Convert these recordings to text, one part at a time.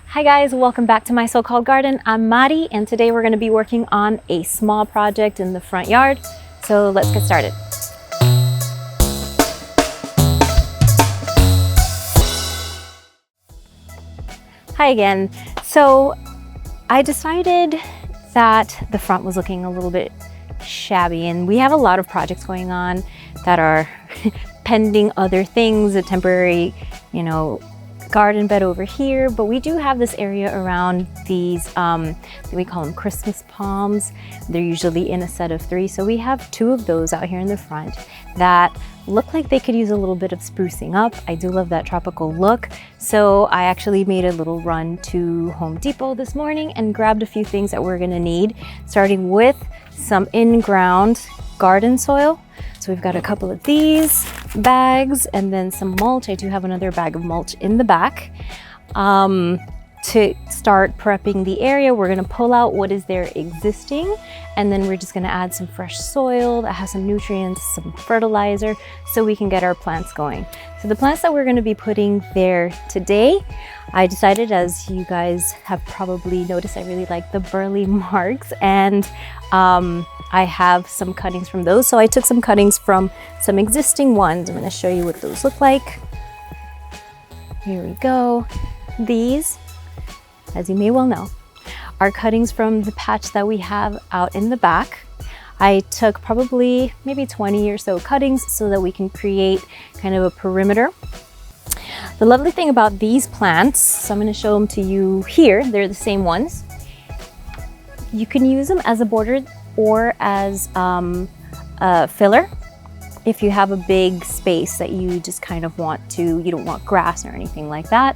Hi guys, welcome back to my so-called garden. I'm Mari and today we're going to be working on a small project in the front yard. So let's get started. Hi again. So I decided that the front was looking a little bit shabby and we have a lot of projects going on that are pending other things, a temporary, garden bed over here, but we do have this area around these, we call them Christmas palms. They're usually in a set of 3. So we have 2 of those out here in the front that look like they could use a little bit of sprucing up. I do love that tropical look. So I actually made a little run to Home Depot this morning and grabbed a few things that we're gonna need, starting with some in-ground garden soil. So we've got a couple of these bags and then some mulch. I do have another bag of mulch in the back. To start prepping the area, we're gonna pull out what is there existing, and then we're just gonna add some fresh soil that has some nutrients, some fertilizer, so we can get our plants going. So the plants that we're gonna be putting there today, I decided, as you guys have probably noticed, I really like the Burle Marx, and I have some cuttings from those. So I took some cuttings from some existing ones. I'm gonna show you what those look like. Here we go. These, as you may well know, are cuttings from the patch that we have out in the back. I took probably maybe 20 or so cuttings so that we can create kind of a perimeter. The lovely thing about these plants, so I'm going to show them to you here, they're the same ones. You can use them as a border or as a filler if you have a big space that you just kind of want to, you don't want grass or anything like that.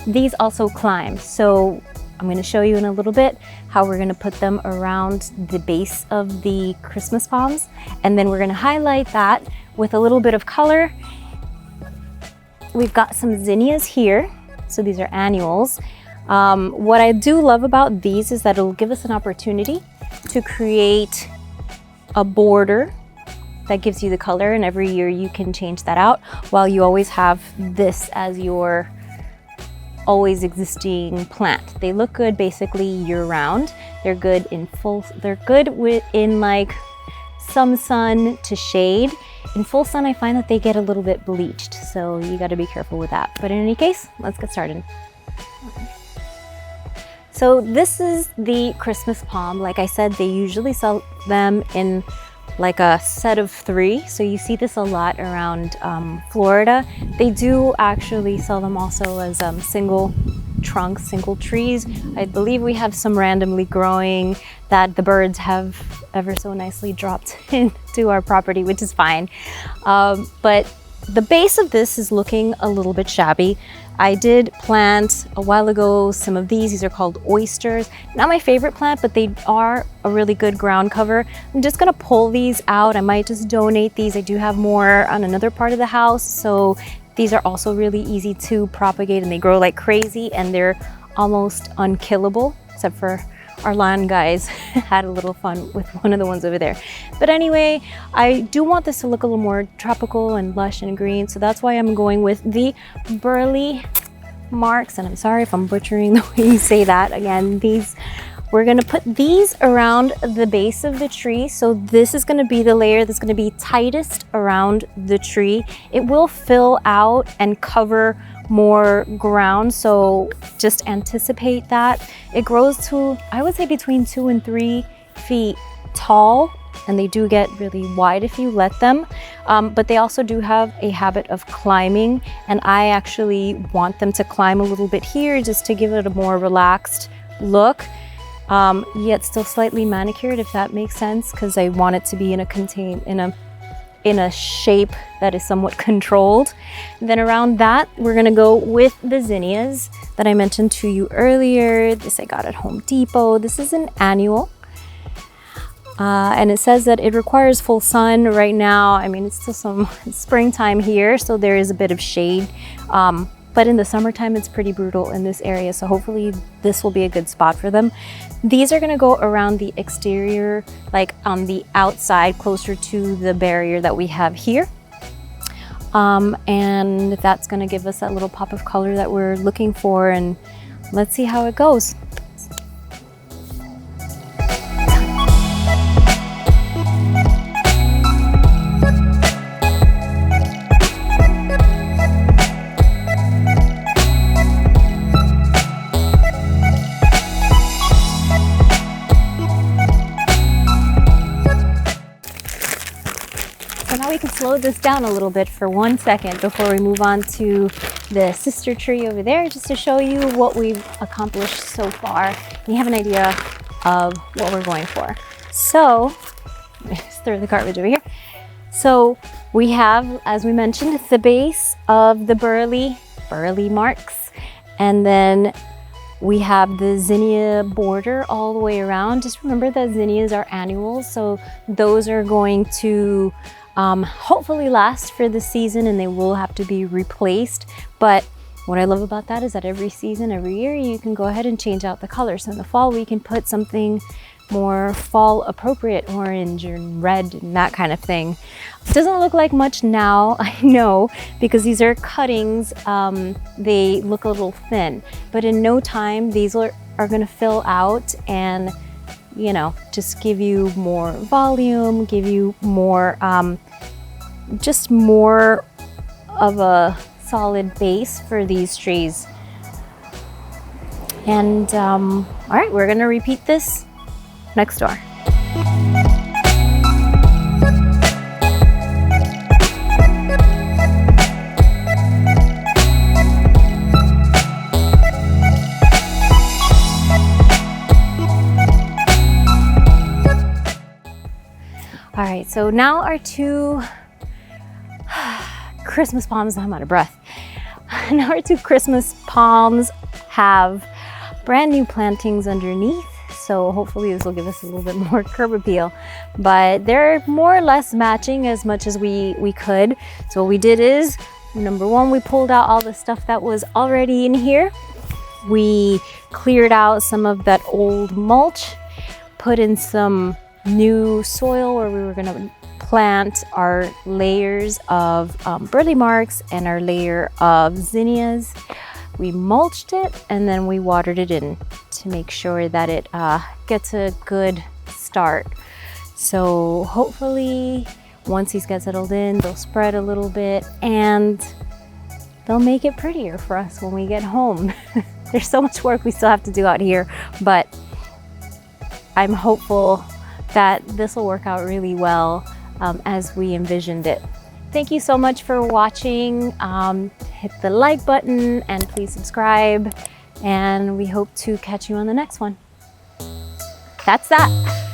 These also climb, so I'm going to show you in a little bit how we're going to put them around the base of the Christmas palms, and then we're going to highlight that with a little bit of color. We've got some zinnias here, so these are annuals. What I do love about these is that it'll give us an opportunity to create a border that gives you the color, and every year you can change that out while you always have this as your always existing plant. They look good basically year round. They're good in like some sun to shade. In full sun, I find that they get a little bit bleached, so you got to be careful with that. But in any case, let's get started. So this is the Christmas palm. Like I said, they usually sell them in like a set of 3. So you see this a lot around Florida. They do actually sell them also as single trunks, single trees. I believe we have some randomly growing that the birds have ever so nicely dropped into our property, which is fine. But the base of this is looking a little bit shabby. I did plant a while ago some of these. These are called oysters. Not my favorite plant, but they are a really good ground cover. I'm just gonna pull these out. I might just donate these. I do have more on another part of the house. So these are also really easy to propagate, and they grow like crazy, and they're almost unkillable, except for our lawn guys had a little fun with one of the ones over there. But anyway, I do want this to look a little more tropical and lush and green, so that's why I'm going with the Burle Marx, and I'm sorry if I'm butchering the way you say that. Again, we're gonna put these around the base of the tree. So this is gonna be the layer that's gonna be tightest around the tree. It will fill out and cover more ground, so just anticipate that. It grows to, I would say, between 2 and 3 feet tall, and they do get really wide if you let them, but they also do have a habit of climbing, and I actually want them to climb a little bit here just to give it a more relaxed look, yet still slightly manicured, if that makes sense, because I want it to be in a shape that is somewhat controlled. Then around that, we're gonna go with the zinnias that I mentioned to you earlier. This I got at Home Depot. This is an annual. And it says that it requires full sun right now. I mean, it's still some springtime here, so there is a bit of shade. But in the summertime, it's pretty brutal in this area. So hopefully this will be a good spot for them. These are gonna go around the exterior, like on the outside, closer to the barrier that we have here. And that's gonna give us that little pop of color that we're looking for. And let's see how it goes. So now we can slow this down a little bit for 1 second before we move on to the sister tree over there, just to show you what we've accomplished so far. And you have an idea of what we're going for. So, let's throw the garbage over here. So we have, as we mentioned, the base of the Burle Marx, and then we have the zinnia border all the way around. Just remember that zinnias are annuals, so those are going to hopefully last for the season, and they will have to be replaced. But what I love about that is that every season, every year, you can go ahead and change out the colors. So in the fall, we can put something more fall appropriate, orange and red and that kind of thing. It doesn't look like much now, I know, because these are cuttings. They look a little thin, but in no time, these are going to fill out and, you know, just give you more volume, give you more, just more of a solid base for these trees. And all right, we're gonna repeat this next door. All right, so now our two Christmas palms, I'm out of breath. Now our two Christmas palms have brand new plantings underneath, so hopefully this will give us a little bit more curb appeal, but they're more or less matching as much as we could. So what we did is, number one, we pulled out all the stuff that was already in here. We cleared out some of that old mulch, put in some new soil where we were going to plant our layers of Burle Marx and our layer of zinnias. We mulched it and then we watered it in to make sure that it gets a good start. So hopefully once these get settled in, they'll spread a little bit and they'll make it prettier for us when we get home. There's so much work we still have to do out here, but I'm hopeful that this will work out really well as we envisioned it. Thank you so much for watching. Hit the like button and please subscribe, and we hope to catch you on the next one. That's that.